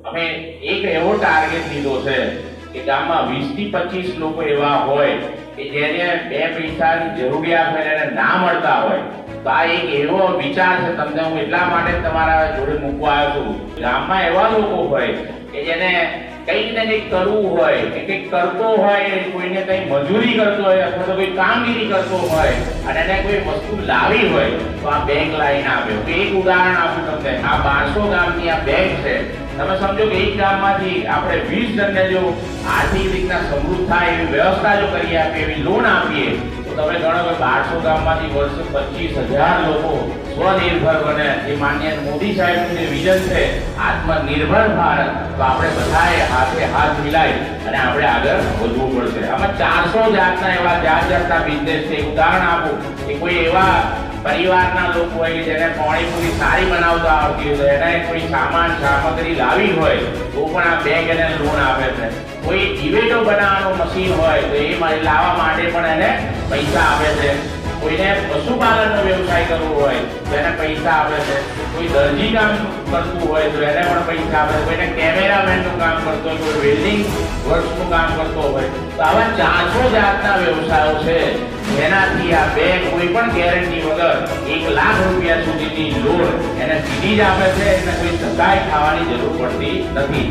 અમે એક એવો ટાર્ગેટ લીધો છે કે ગામમાં 20 થી 25 લોકો એવા હોય કે જેને બે પૈસાની જરૂરિયાત હોય અને ના મળતા હોય. તો આ એક એવો વિચાર છે, તમને હું એટલા માટે તમારા જોડે મૂકવા આવ્યો છું. ગામમાં એવા લોકો હોય કે જેને કંઈક ને કંઈક કરવું હોય કે કંઈક કરતો હોય, કોઈને કંઈ મજૂરી કરતો હોય અથવા તો કોઈ કામગીરી કરતો હોય અને એને કોઈ વસ્તુ લાવી હોય તો આ બેંક લાઈન આવ્યો. એક ઉદાહરણ આપું તમને. આ 1200 ગામની આ બેંક છે. તમે સમજો કે એક ગામમાંથી આપણે 20 જણને જો આર્થિક રીતના સમૃદ્ધ થાય એવી વ્યવસ્થા જો કરી આપીએ, એવી લોન આપીએ, તો તમે ગણો કે 1200 ગામમાંથી વર્ષે 25,000 લોકો સ્વનિર્ભર બને. જે માન્ય મોદી સાહેબનું જે વિઝન છે આત્મનિર્ભર ભારત, તો આપણે બધાએ હાથે હાથ મિલાવી અને આપણે આગળ વધવું પડશે. આમાં 400 જાતના એવા જાતના બિઝનેસ છે. ઉદાહરણ આપું કે કોઈ એવા પરિવારના લોકો હોય જેને પાણીપુરી સારી બનાવતા આવતી હોય, એને કોઈ સામાન સામગ્રી લાવી હોય તો પણ આ બેંક એને લોન આપે છે. કોઈ ડિબેટો બનાવવાનું મશીન હોય તો એ લાવવા માટે પણ એને પૈસા આપે છે. કોઈને પશુપાલનનો વ્યવસાય કરવો હોય તો એને પૈસા આપે છે. કોઈ દરજી કામ કરતું હોય તો એને પણ પૈસા આપે છે. કોઈને કેમેરામેનનું કામ કરતો હોય, કોઈ વેલ્ડિંગ વર્કનું કામ કરતો હોય. તો આવા 400 જાતના વ્યવસાયો છે જેનાથી આ બેંક કોઈ પણ ગેરંટી વગર 1 લાખ રૂપિયા સુધીની લોન એને સીધી જ આપે છે. એને કોઈ સહાય ખાવાની જરૂર પડતી નથી.